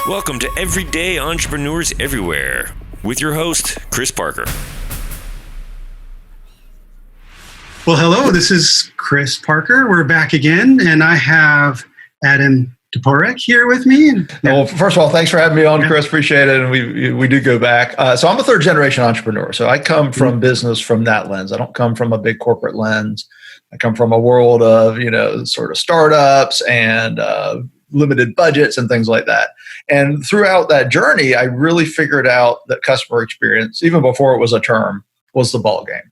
Welcome to Everyday Entrepreneurs Everywhere with your host, Chris Parker. Well, hello, this is Chris Parker. We're back again, and I have Adam Top0rek here with me. Well, first of all, thanks for having me on, Chris. Appreciate it. And we do go back. So I'm a third generation entrepreneur. So I come from business from that lens. I don't come from a big corporate lens. I come from a world of, sort of startups and limited budgets and things like that. And throughout that journey, I really figured out that customer experience, even before it was a term, was the ball game,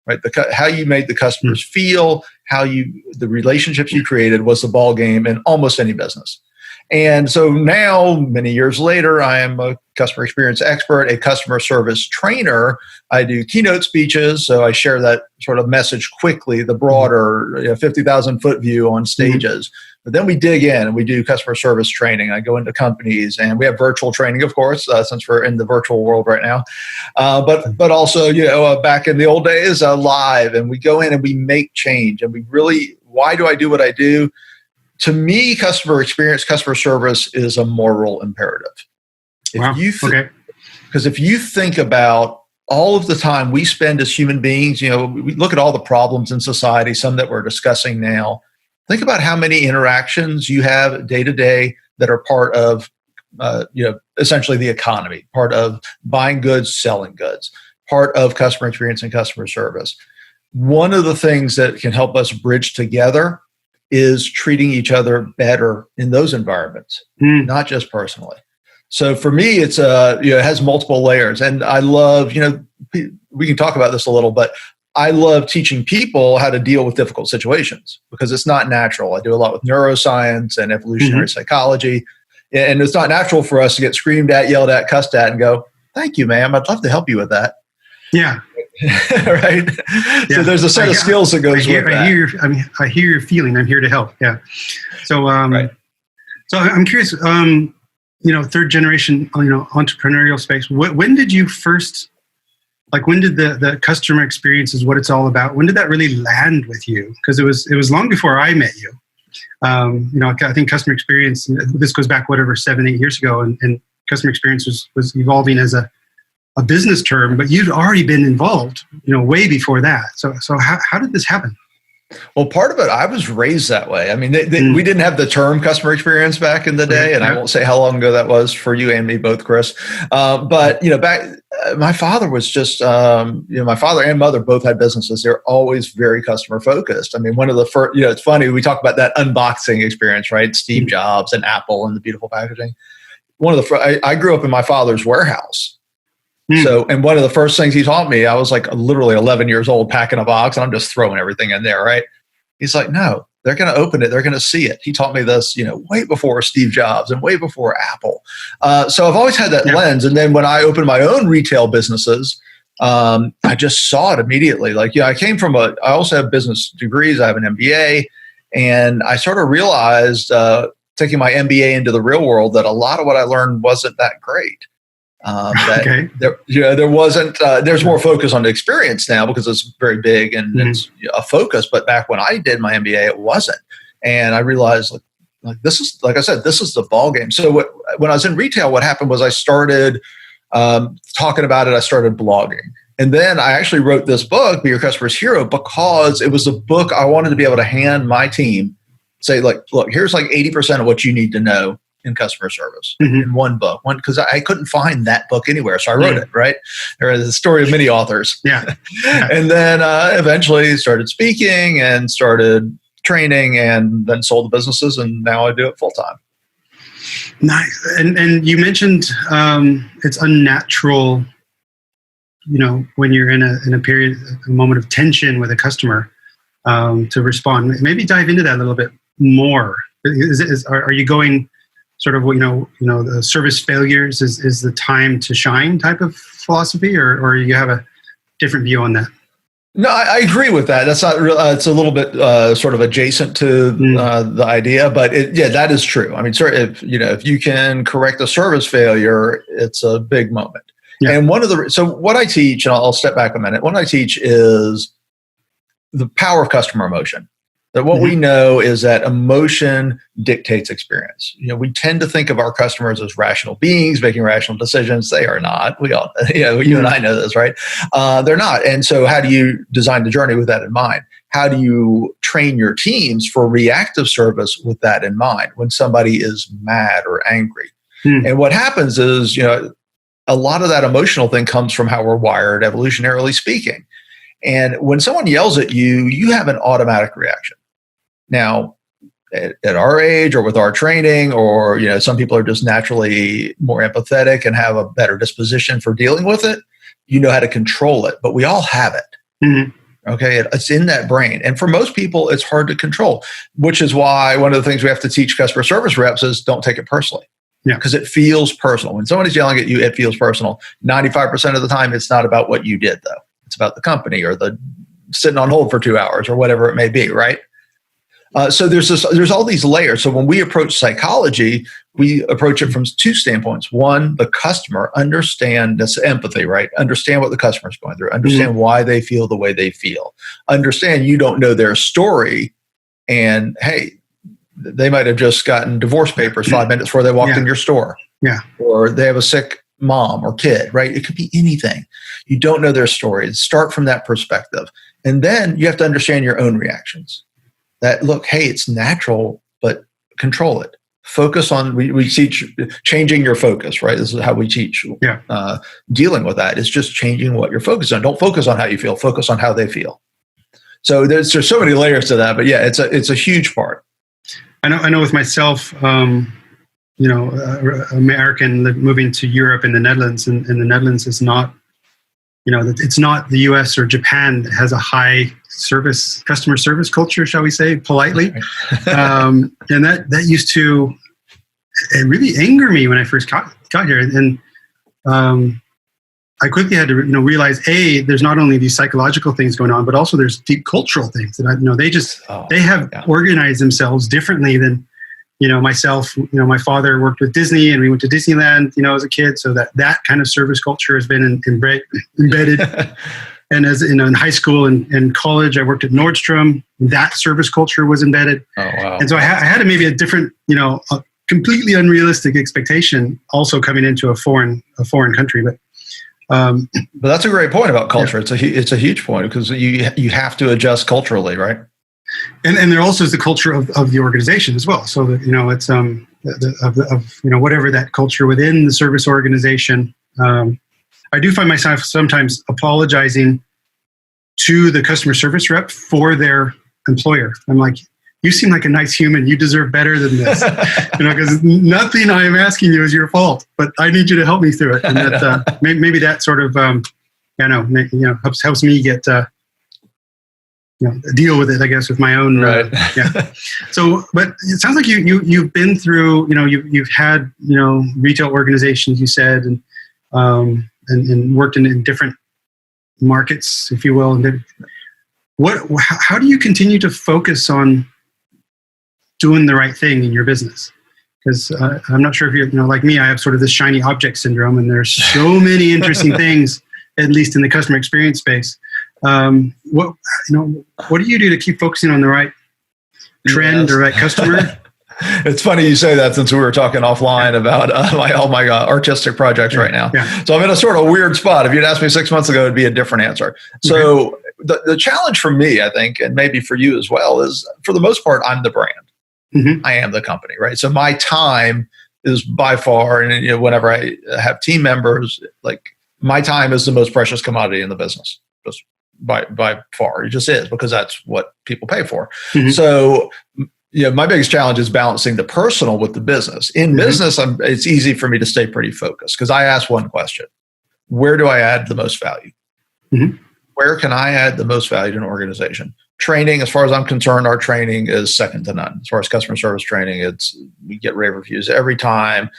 right? How you made the customers feel, the relationships you created was the ball game in almost any business. And so now, many years later, I am a customer experience expert, a customer service trainer. I do keynote speeches, so I share that sort of message quickly, the broader 50,000-foot view on stages. But then we dig in and we do customer service training. I go into companies and we have virtual training, of course, since we're in the virtual world right now. But also, back in the old days, live, and we go in and we make change. And why do I do what I do? To me, customer experience, customer service is a moral imperative. Because if you think about all of the time we spend as human beings, we look at all the problems in society, some that we're discussing now. Think about how many interactions you have day to day that are part of, essentially the economy, part of buying goods, selling goods, part of customer experience and customer service. One of the things that can help us bridge together is treating each other better in those environments, not just personally. So for me, it has multiple layers, and I love, we can talk about this a little, but I love teaching people how to deal with difficult situations because it's not natural. I do a lot with neuroscience and evolutionary psychology, and it's not natural for us to get screamed at, yelled at, cussed at, and go, "Thank you, ma'am. I'd love to help you with that." Yeah. Right. Yeah. So there's a set of skills that goes with that. I hear your feeling. I'm here to help. Yeah. So, So I'm curious. Third generation, entrepreneurial space. When did you first? When did the customer experience is what it's all about? When did that really land with you? Because it was long before I met you. I think customer experience. This goes back 7-8 years ago, and customer experience was evolving as a business term, but you'd already been involved, way before that. So how did this happen? Well, part of it, I was raised that way. I mean, we didn't have the term customer experience back in the day, and I won't say how long ago that was for you and me both, Chris. But my father was just, my father and mother both had businesses. They're always very customer focused. I mean, one of the first, it's funny, we talk about that unboxing experience, right? Steve Jobs and Apple and the beautiful packaging. I grew up in my father's warehouse. So, and one of the first things he taught me, I was literally 11 years old packing a box and I'm just throwing everything in there, right? He's like, no, they're going to open it. They're going to see it. He taught me this, way before Steve Jobs and way before Apple. So I've always had that lens. And then when I opened my own retail businesses, I just saw it immediately. I came from I also have business degrees. I have an MBA. And I sort of realized, taking my MBA into the real world, that a lot of what I learned wasn't that great. There wasn't. There's more focus on the experience now because it's very big and it's a focus. But back when I did my MBA, it wasn't. And I realized, this is, like I said, this is the ball game. So when I was in retail, what happened was I started talking about it. I started blogging, and then I actually wrote this book, "Be Your Customer's Hero," because it was a book I wanted to be able to hand my team, say, look, here's 80% of what you need to know in customer service in one book, because I couldn't find that book anywhere. So I wrote it, right? There is a story of many authors. And then eventually started speaking and started training and then sold the businesses. And now I do it full time. Nice. And you mentioned it's unnatural, when you're in a moment of tension with a customer to respond. Maybe dive into that a little bit more. Are you going sort of, the service failures is the time to shine type of philosophy, or you have a different view on that? No, I agree with that. That's not real. It's a little bit sort of adjacent to the idea, but that is true. I mean, if you can correct a service failure, it's a big moment. And what I teach, and I'll step back a minute. What I teach is the power of customer emotion. That what we know is that emotion dictates experience. We tend to think of our customers as rational beings making rational decisions. They are not. We all, you and I know this, right? They're not. And so how do you design the journey with that in mind? How do you train your teams for reactive service with that in mind when somebody is mad or angry? And what happens is, a lot of that emotional thing comes from how we're wired, evolutionarily speaking. And when someone yells at you, you have an automatic reaction. Now, at our age or with our training, or some people are just naturally more empathetic and have a better disposition for dealing with it, you know how to control it. But we all have it. Okay, it's in that brain. And for most people, it's hard to control, which is why one of the things we have to teach customer service reps is don't take it personally. Yeah, because it feels personal. When somebody's yelling at you, it feels personal. 95% of the time, it's not about what you did, though. It's about the company or the sitting on hold for 2 hours or whatever it may be, right? So there's all these layers. So when we approach psychology, we approach it from two standpoints. One, the customer, understand this empathy, right? Understand what the customer's going through. Understand why they feel the way they feel. Understand you don't know their story, and hey, they might have just gotten divorce papers 5 minutes before they walked in your store. Yeah. Or they have a sick mom or kid, right? It could be anything. You don't know their story. Start from that perspective. And then you have to understand your own reactions. That, look, hey, it's natural, but control it. Focus on, we teach changing your focus, right? This is how we teach dealing with that. It's just changing what you're focused on. Don't focus on how you feel. Focus on how they feel. So there's so many layers to that, but yeah, it's a huge part. I know with myself, American moving to Europe and the Netherlands, and the Netherlands is not, it's not the US or Japan that has a high customer service culture, shall we say, politely. And that used to really anger me when I first got here. And I quickly had to realize, there's not only these psychological things going on, but also there's deep cultural things. And they have organized themselves differently than myself. My father worked with Disney, and we went to Disneyland as a kid, so that kind of service culture has been embedded. And as in high school and college, I worked at Nordstrom. That service culture was embedded. Oh, wow. And so I had maybe a different, a completely unrealistic expectation also coming into a foreign country. But that's a great point about culture. Yeah. It's a huge point, because you have to adjust culturally, right? And there also is the culture of the organization as well. So that it's whatever that culture within the service organization. I do find myself sometimes apologizing to the customer service rep for their employer. I'm like, you seem like a nice human. You deserve better than this, because nothing I am asking you is your fault, but I need you to help me through it. And that maybe that sort of helps me get deal with it, I guess, with my own right. So, but it sounds like you've been through, you've had retail organizations, you said, and worked in different markets, if you will. And how do you continue to focus on doing the right thing in your business? Because I'm not sure if you're, like me, I have sort of this shiny object syndrome, and there's so many interesting things, at least in the customer experience space. What do you do to keep focusing on the right trend or right customer? It's funny you say that, since we were talking offline about all my artistic projects right now. Yeah. So I'm in a sort of weird spot. If you'd asked me 6 months ago, it'd be a different answer. So the challenge for me, I think, and maybe for you as well, is, for the most part, I'm the brand. Mm-hmm. I am the company, right? So my time is by far, and whenever I have team members, like, my time is the most precious commodity in the business, just by far. It just is, because that's what people pay for. Mm-hmm. So my biggest challenge is balancing the personal with the business. In business, it's easy for me to stay pretty focused, because I ask one question: where do I add the most value? Mm-hmm. Where can I add the most value to an organization? Training, as far as I'm concerned, our training is second to none. As far as customer service training, we get rave reviews every time.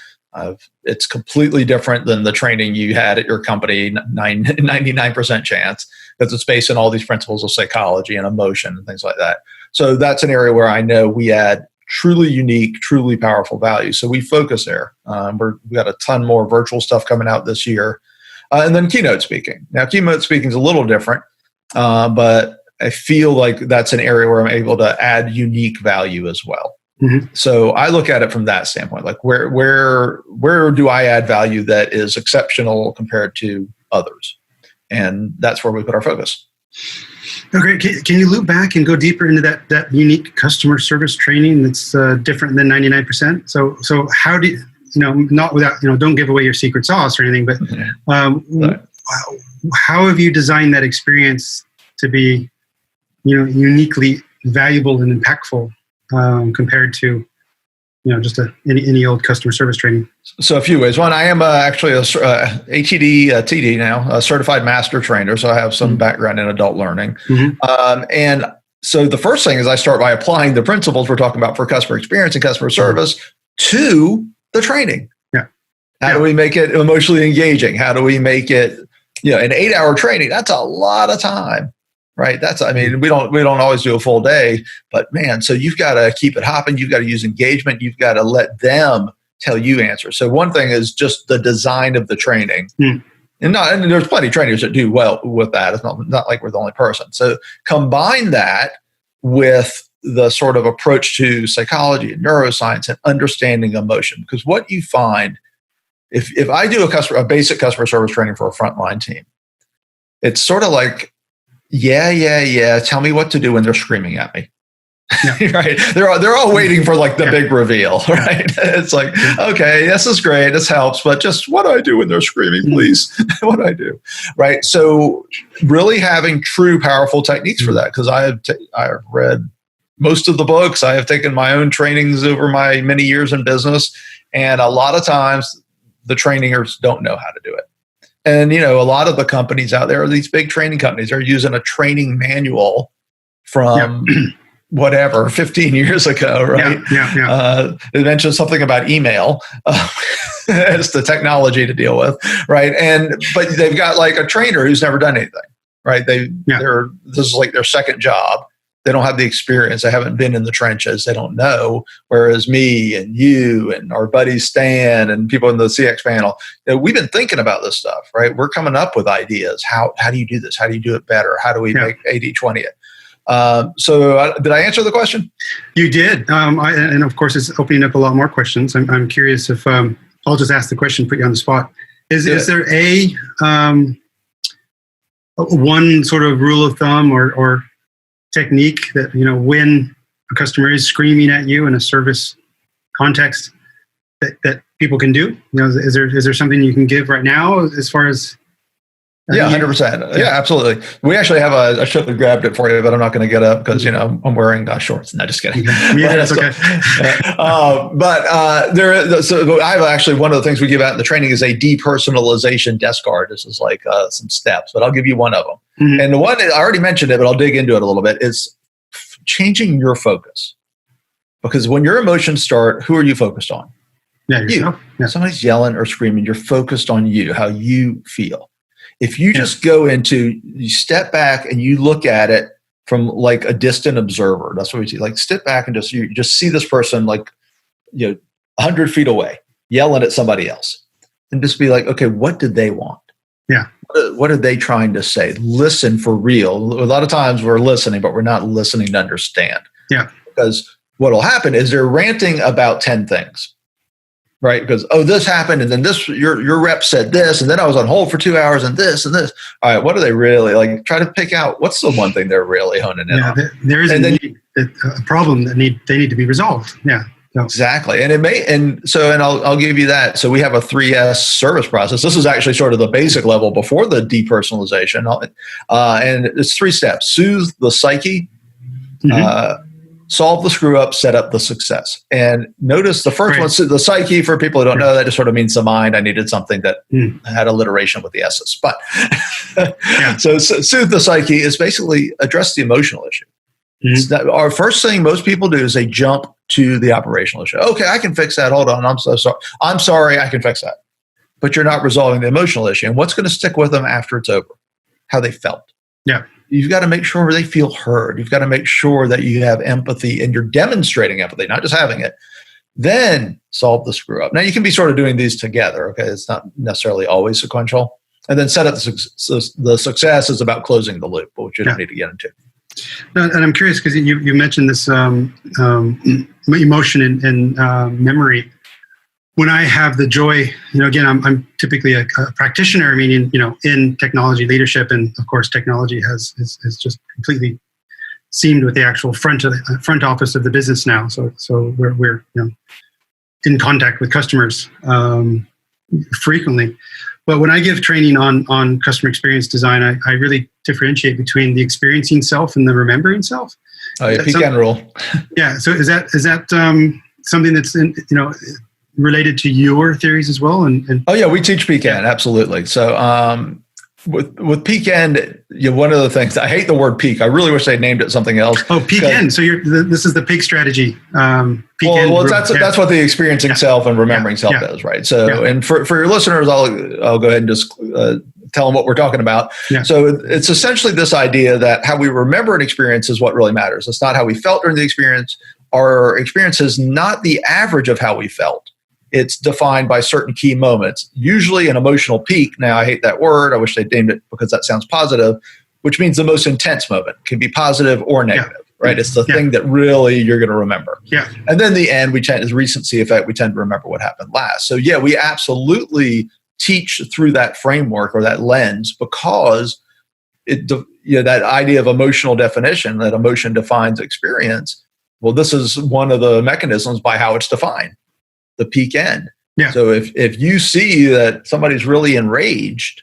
It's completely different than the training you had at your company, 99% chance, because it's based on all these principles of psychology and emotion and things like that. So that's an area where I know we add truly unique, truly powerful value. So we focus there. We got a ton more virtual stuff coming out this year. And then keynote speaking. Now, keynote speaking is a little different, but I feel like that's an area where I'm able to add unique value as well. Mm-hmm. So I look at it from that standpoint, like where do I add value that is exceptional compared to others? And that's where we put our focus. Okay, can you loop back and go deeper into that unique customer service training that's different than 99%? So how do you, not without, don't give away your secret sauce or anything, but how have you designed that experience to be, uniquely valuable and impactful compared to, just any old customer service training? So a few ways. One, I am actually a ATD, TD now, a certified master trainer. So I have some background in adult learning. Mm-hmm. And so the first thing is I start by applying the principles we're talking about for customer experience and customer service to the training. Yeah. How do we make it emotionally engaging? How do we make it, an 8-hour training? That's a lot of time. Right. We don't always do a full day, but man, so you've got to keep it hopping. You've got to use engagement. You've got to let them tell you answers. So one thing is just the design of the training. And there's plenty of trainers that do well with that. It's not like we're the only person. So combine that with the sort of approach to psychology and neuroscience and understanding emotion. Because what you find, if I do a basic customer service training for a frontline team, it's sort of like, yeah. Tell me what to do when they're screaming at me. Yeah. Right? They're all waiting for like the big reveal, right? It's like, okay, this is great, this helps, but just what do I do when they're screaming, please? What do I do? Right? So really having true powerful techniques for that, because I have read most of the books. I have taken my own trainings over my many years in business, and a lot of times the trainers don't know how to do it. And, a lot of the companies out there, these big training companies, are using a training manual from whatever, 15 years ago, right? It mentioned something about email as the technology to deal with, right? But they've got like a trainer who's never done anything, right? This is like their second job. They don't have the experience. They haven't been in the trenches. They don't know. Whereas me and you and our buddy Stan and people in the CX panel, we've been thinking about this stuff, right? We're coming up with ideas. How do you do this? How do you do it better? How do we make 80-20 it? So did I answer the question? You did. And of course, it's opening up a lot more questions. I'm curious if I'll just ask the question, put you on the spot. Is there one sort of rule of thumb or technique that, when a customer is screaming at you in a service context that people can do? Is there something you can give right now as far as? 100%. Yeah, absolutely. We actually have I should have grabbed it for you, but I'm not going to get up because, I'm wearing shorts. No, just kidding. Yeah, that's okay. So I have actually, one of the things we give out in the training is a depersonalization desk card. This is like some steps, but I'll give you one of them. Mm-hmm. And the one, I already mentioned it, but I'll dig into it a little bit, is changing your focus. Because when your emotions start, who are you focused on? You. Yeah. Somebody's yelling or screaming, you're focused on you, how you feel. If you just you step back and you look at it from like a distant observer, that's what we see. Like step back and you just see this person like, 100 feet away, yelling at somebody else, and just be like, okay, what did they want? Yeah. What are they trying to say? Listen for real. A lot of times we're listening, but we're not listening to understand. Yeah. Because what will happen is they're ranting about 10 things. Right? Because, this happened, and then this, your rep said this, and then I was on hold for 2 hours, and this, and this. All right, what are they really like? Try to pick out what's the one thing they're really honing in on. There is a problem that they need to be resolved. Yeah, so. Exactly, and I'll give you that. So we have a 3S service process. This is actually sort of the basic level before the depersonalization, and it's 3 steps: soothe the psyche. Mm-hmm. Solve the screw up, set up the success. And notice the first one, the psyche, for people who don't know, that just sort of means the mind. I needed something that had alliteration with the S's. But so soothe the psyche is basically address the emotional issue. Mm-hmm. Our first thing most people do is they jump to the operational issue. Okay, I can fix that. Hold on. I'm so sorry. I'm sorry. I can fix that. But you're not resolving the emotional issue. And what's going to stick with them after it's over? How they felt. Yeah. You've got to make sure they feel heard. You've got to make sure that you have empathy and you're demonstrating empathy, not just having it. Then solve the screw up. Now, you can be sort of doing these together. Okay, it's not necessarily always sequential. And then set up the success is about closing the loop, which you don't need to get into. And I'm curious because you mentioned this emotion and memory. When I have the joy, again, I'm typically a practitioner, meaning, in technology leadership, and of course, technology has just completely seamed with the actual front office of the business now. So we're in contact with customers frequently. But when I give training on customer experience design, I really differentiate between the experiencing self and the remembering self. Oh, yeah, pecan rule. Yeah. So is that something that's related to your theories as well? And oh yeah, we teach pecan, absolutely. So with pecan, one of the things, I hate the word peak. I really wish they named it something else. Oh, pecan. So this is the pig strategy. Pecan that's what the experiencing self and remembering self is, right? So, and for your listeners, I'll go ahead and just tell them what we're talking about. Yeah. So it's essentially this idea that how we remember an experience is what really matters. It's not how we felt during the experience. Our experience is not the average of how we felt. It's defined by certain key moments, usually an emotional peak. Now, I hate that word. I wish they named it because that sounds positive, which means the most intense moment. It can be positive or negative, right? It's the thing that really you're going to remember. Yeah. And then the end, as recency effect, we tend to remember what happened last. So yeah, we absolutely teach through that framework or that lens because that idea of emotional definition, that emotion defines experience. Well, this is one of the mechanisms by how it's defined. The peak end. Yeah. So if you see that somebody's really enraged,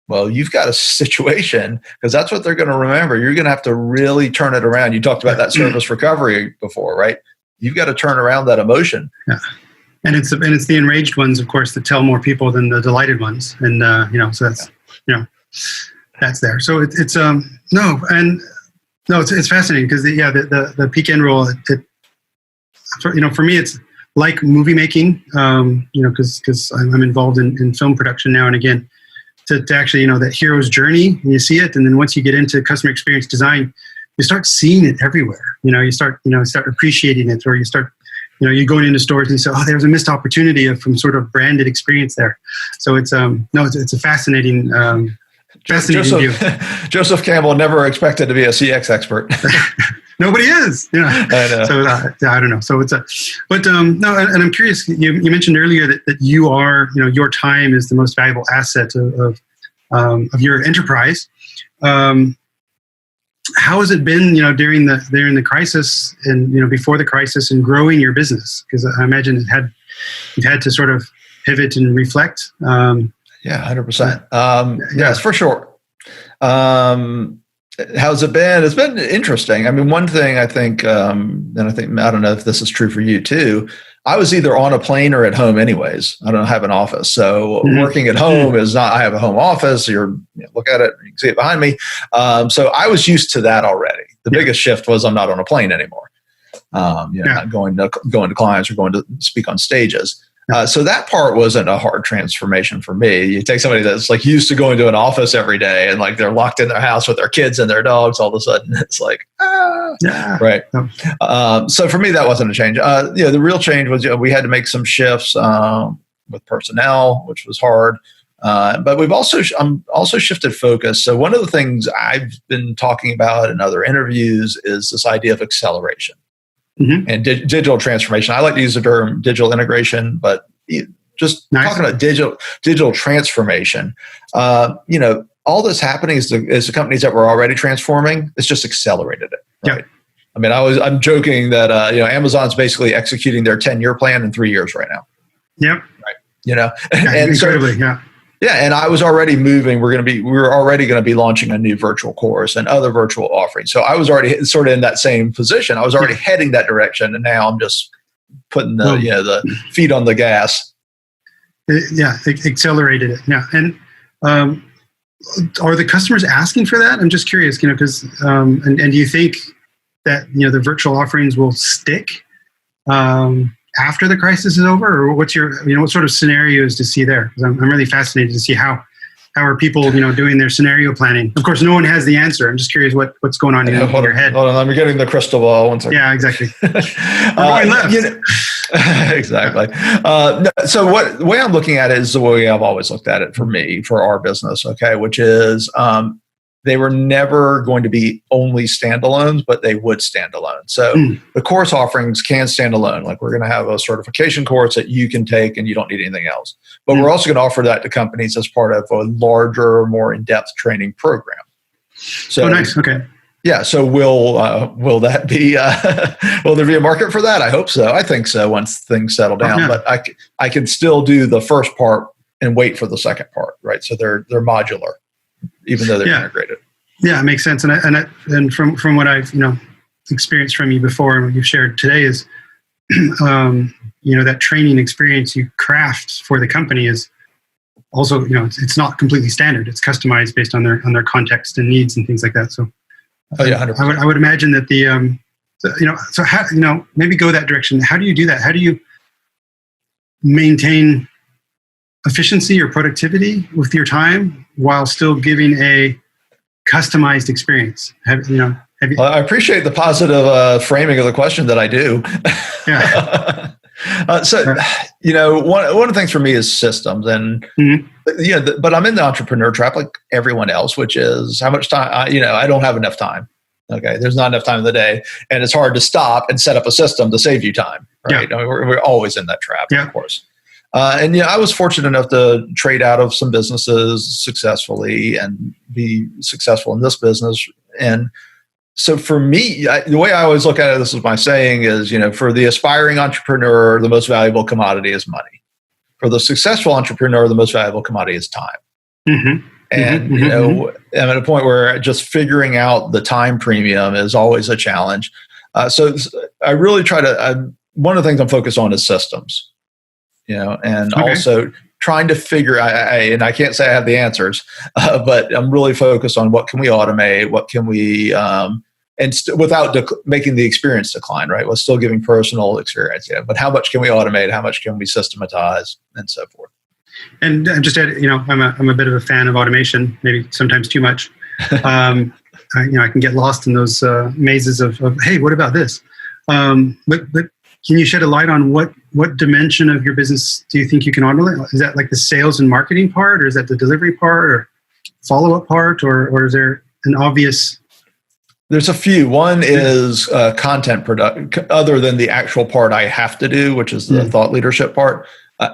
well, you've got a situation because that's what they're going to remember. You're going to have to really turn it around. You talked about that service recovery before, right? You've got to turn around that emotion. Yeah. And it's the enraged ones, of course, that tell more people than the delighted ones. And so that's that's there. So it's fascinating because the peak end rule. For me, it's like movie making, because I'm involved in film production now and again, to actually, that hero's journey, and you see it. And then once you get into customer experience design, you start seeing it everywhere. You start appreciating it, or you start, you're going into stores and you say, oh, there's a missed opportunity of some sort of branded experience there. So it's a fascinating view. Joseph Campbell never expected to be a CX expert. Nobody is, I know. So I don't know. So it's and I'm curious. You mentioned earlier that you are, your time is the most valuable asset of your enterprise. How has it been, during the crisis and before the crisis and growing your business? Because I imagine you've had to sort of pivot and reflect. 100%. Yes, for sure. How's it been? It's been interesting. I mean, one thing I think, and I don't know if this is true for you too. I was either on a plane or at home anyways. I don't have an office. So working at home is not, I have a home office. Look at it, you can see it behind me. So I was used to that already. The biggest shift was I'm not on a plane anymore. Not going to clients or going to speak on stages. So that part wasn't a hard transformation for me. You take somebody that's like used to going to an office every day and like they're locked in their house with their kids and their dogs. All of a sudden it's like, right. So for me, that wasn't a change. The real change was, we had to make some shifts with personnel, which was hard. But I'm also shifted focus. So one of the things I've been talking about in other interviews is this idea of acceleration. Mm-hmm. And digital transformation. I like to use the term digital integration, but just talking about digital transformation. All that's happening is the companies that were already transforming, it's just accelerated it. Right. Yeah. I mean, I'm joking that Amazon's basically executing their 10-year plan in 3 years right now. Yep. Right. And incredibly. Yeah, and I was already moving. We were already going to be launching a new virtual course and other virtual offerings. So I was already sort of in that same position. I was already heading that direction, and now I'm just putting the feet on the gas. Accelerated it. Yeah, and are the customers asking for that? I'm just curious, because and do you think that the virtual offerings will stick after the crisis is over, or what's your, what sort of scenarios to see there? Because I'm really fascinated to see how are people, doing their scenario planning. Of course, no one has the answer. I'm just curious what's going on in your head. Hold on, I'm getting the crystal ball. One second. Yeah, exactly. We're going left. Exactly. So the way I'm looking at it is the way I've always looked at it for our business. Okay, which is they were never going to be only standalones, but they would stand alone. So the course offerings can stand alone. Like we're going to have a certification course that you can take and you don't need anything else. But we're also going to offer that to companies as part of a larger, more in-depth training program. So, nice. Okay. Yeah. So will that be, will there be a market for that? I hope so. I think so once things settle down, but I can still do the first part and wait for the second part. Right. So they're modular, even though they're integrated. Yeah, it makes sense. And from what I've, experienced from you before and what you've shared today is, that training experience you craft for the company is also, it's not completely standard. It's customized based on their context and needs and things like that. So, 100%. I would imagine that so how, maybe go that direction. How do you do that? How do you maintain efficiency or productivity with your time while still giving a cumized experience? I appreciate the positive framing of the question that I do. Yeah. One of the things for me is systems, and but I'm in the entrepreneur trap like everyone else, which is how much time. I don't have enough time. Okay, there's not enough time in the day, and it's hard to stop and set up a system to save you time. Right? Yeah. We're always in that trap, of course. I was fortunate enough to trade out of some businesses successfully and be successful in this business. And so for me, the way I always look at it, this is my saying is, for the aspiring entrepreneur, the most valuable commodity is money. For the successful entrepreneur, the most valuable commodity is time. Mm-hmm. And, I'm at a point where just figuring out the time premium is always a challenge. So I really try to, one of the things I'm focused on is systems. Also trying to figure, and I can't say I have the answers, but I'm really focused on what can we automate, what can we, without making the experience decline, right? While still giving personal experience, but how much can we automate, how much can we systematize, and so forth. And just add, I'm a bit of a fan of automation, maybe sometimes too much. I can get lost in those mazes of hey, what about this? But can you shed a light on what dimension of your business do you think you can automate? Is that like the sales and marketing part, or is that the delivery part, or follow-up part, or is there an obvious? There's a few. One is content production, other than the actual part I have to do, which is the thought leadership part.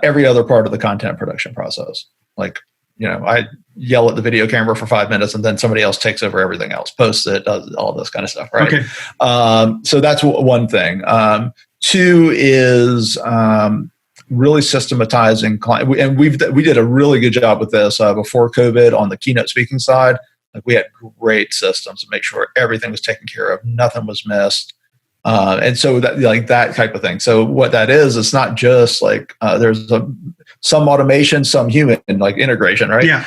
Every other part of the content production process. Like, I yell at the video camera for 5 minutes and then somebody else takes over everything else, posts it, does all this kind of stuff, right? Okay. So that's one thing. Two is really systematizing client. And we did a really good job with this before COVID on the keynote speaking side. Like we had great systems to make sure everything was taken care of, nothing was missed. And so that type of thing. So what that is, it's not just like there's some automation, some human like integration, right? Yeah.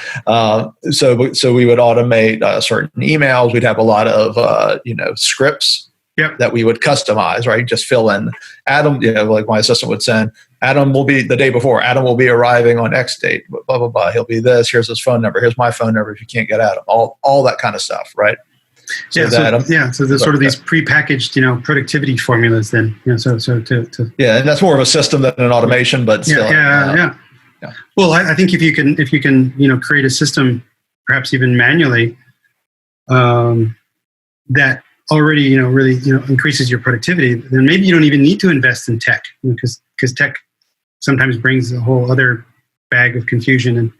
So we would automate certain emails. We'd have a lot of scripts that we would customize, right? Just fill in. Adam, like my assistant would send. Adam will be the day before. Adam will be arriving on X date. Blah blah blah. He'll be this. Here's his phone number. Here's my phone number. If you can't get Adam, all that kind of stuff, right? So there's sort of these prepackaged, productivity formulas then. And that's more of a system than an automation, but still. Yeah. Well, I think if you can, create a system, perhaps even manually, that already, really, increases your productivity, then maybe you don't even need to invest in tech, because tech sometimes brings a whole other bag of confusion and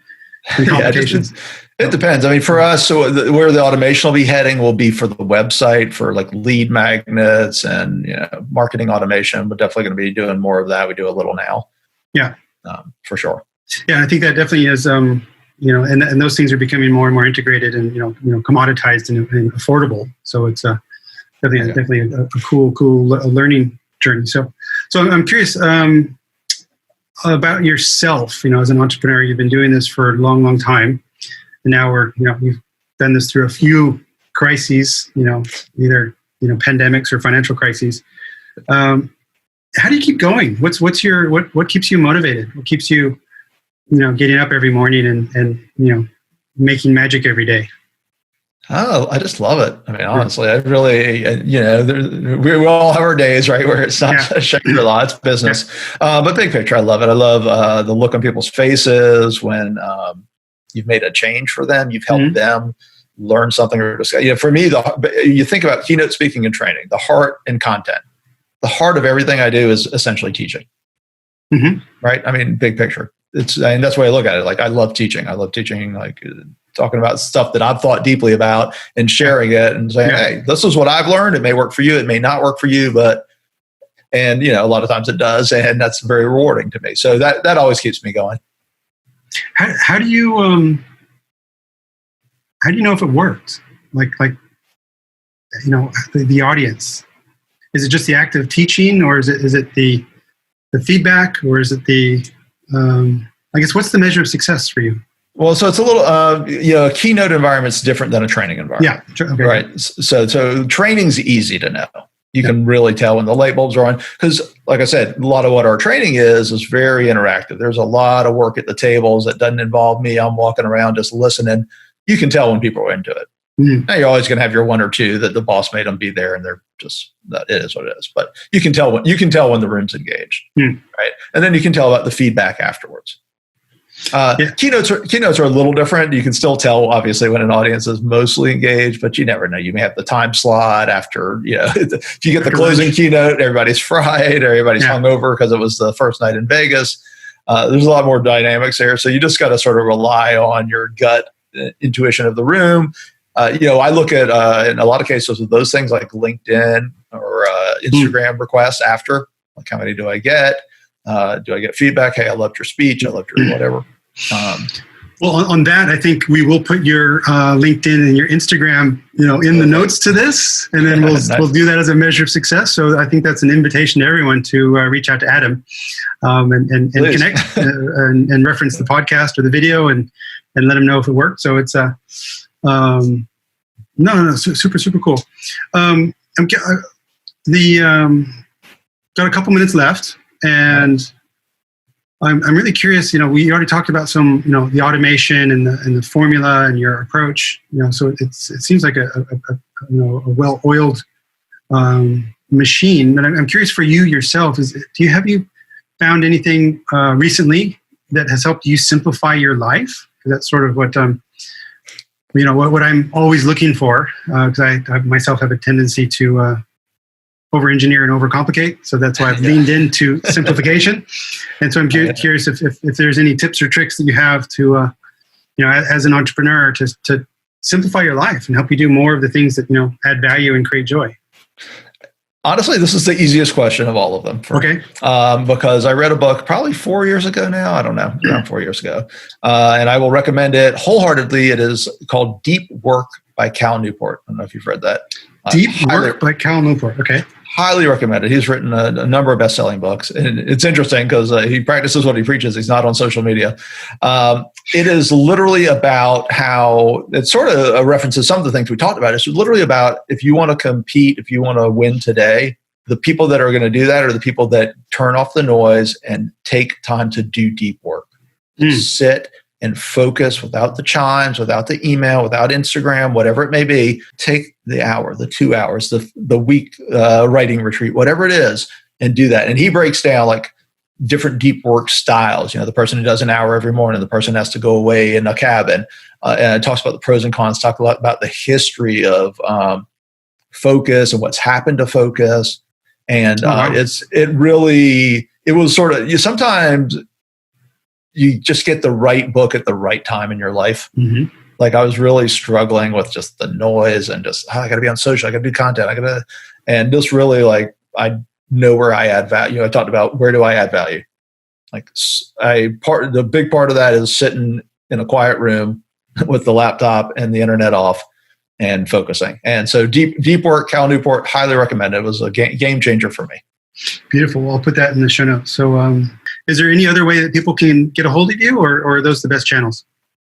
complications. It depends. I mean, for us, so where the automation will be heading will be for the website, for like lead magnets and marketing automation. We're definitely going to be doing more of that. We do a little now. Yeah, for sure. Yeah, I think that definitely is. And those things are becoming more and more integrated and commoditized and affordable. So it's definitely a cool learning journey. So I'm curious about yourself. As an entrepreneur, you've been doing this for a long time. And now you've done this through a few crises, either pandemics or financial crises. How do you keep going? What keeps you motivated? What keeps you, getting up every morning and making magic every day? Oh, I just love it. I mean, honestly, I really, we all have our days, right, where it's not Shangri-La, it's business. But big picture, I love it. I love the look on people's faces when you've made a change for them, you've helped them learn something or discuss. For me, you think about keynote speaking and training, the heart and content. The heart of everything I do is essentially teaching. Mm-hmm. Right? I mean, big picture. That's the way I look at it. Like, I love teaching. I love teaching, like talking about stuff that I've thought deeply about and sharing it and saying, hey, this is what I've learned. It may work for you. It may not work for you, and a lot of times it does. And that's very rewarding to me. So that always keeps me going. How do you know if it worked? Like the audience, is it just the act of teaching, or is it the feedback, or is it the, I guess, what's the measure of success for you? Well, so it's a little, a keynote environment's different than a training environment. Yeah. Okay. Right. So training's easy to know. You can really tell when the light bulbs are on, because, like I said, a lot of what our training is very interactive. There's a lot of work at the tables that doesn't involve me. I'm walking around just listening. You can tell when people are into it. Mm-hmm. Now, you're always going to have your one or two that the boss made them be there, and they're just, that it is what it is. But you can tell when the room's engaged, right? And then you can tell about the feedback afterwards. Keynotes are a little different. You can still tell, obviously, when an audience is mostly engaged, but you never know. You may have the time slot after, if you get the closing keynote, everybody's fried, everybody's hungover because it was the first night in Vegas. There's a lot more dynamics there. So you just got to sort of rely on your gut intuition of the room. I look at, in a lot of cases with those things like LinkedIn or Instagram requests after, like, how many do I get? Do I get feedback? Hey, I loved your speech. I loved your whatever. Well, on that, I think we will put your LinkedIn and your Instagram, in the notes to this, and then we'll do that as a measure of success. So I think that's an invitation to everyone to reach out to Adam and connect and reference the podcast or the video and let him know if it worked. So it's super, super cool. Got a couple minutes left. And I'm really curious. We already talked about some, the automation and the formula and your approach. So it seems like a well-oiled machine. But I'm curious for you yourself. Have you found anything recently that has helped you simplify your life? Because that's sort of what what I'm always looking for. Because I myself have a tendency to over-engineer and overcomplicate. So that's why I've leaned into simplification. And so I'm curious if there's any tips or tricks that you have to, as an entrepreneur, to simplify your life and help you do more of the things that, add value and create joy. Honestly, this is the easiest question of all of them. Because I read a book probably 4 years ago now. I don't know, around 4 years ago. And I will recommend it wholeheartedly. It is called Deep Work by Cal Newport. I don't know if you've read that. Deep Work by Cal Newport. Okay. Highly recommended. He's written a number of best-selling books. And it's interesting because he practices what he preaches. He's not on social media. It is literally about how, it sort of references some of the things we talked about. It's literally about, if you want to compete, if you want to win today, the people that are going to do that are the people that turn off the noise and take time to do deep work. Sit and focus without the chimes, without the email, without Instagram, whatever it may be. Take the hour, the 2 hours, the week writing retreat, whatever it is, and do that. And he breaks down like different deep work styles. The person who does an hour every morning, the person has to go away in a cabin, and talks about the pros and cons, talk a lot about the history of focus and what's happened to focus. And it was sort of, sometimes you just get the right book at the right time in your life. Mm-hmm. Like, I was really struggling with just the noise and just, I got to be on social, I got to do content, and just really like, I know where I add value. I talked about, where do I add value? Like, the big part of that is sitting in a quiet room with the laptop and the internet off and focusing. And so deep work, Cal Newport, highly recommend it. It was a game changer for me. Beautiful. Well, I'll put that in the show notes. So, is there any other way that people can get a hold of you, or are those the best channels?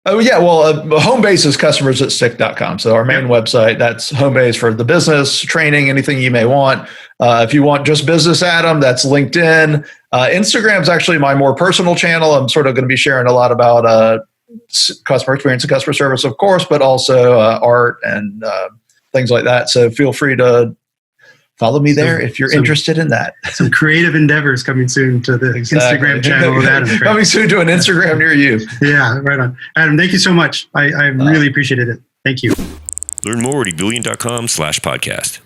Oh, yeah. Well, home base is customersatstick.com. So our main website, that's home base for the business, training, anything you may want. If you want just business, Adam, that's LinkedIn. Instagram is actually my more personal channel. I'm sort of going to be sharing a lot about customer experience and customer service, of course, but also art and things like that. So feel free to follow me there if you're interested in that. Some creative endeavors coming soon to the Instagram channel of Adam. Coming soon to an Instagram near you. Yeah, right on. Adam, thank you so much. I really appreciated it. Thank you. Learn more at ebillion.com/podcast.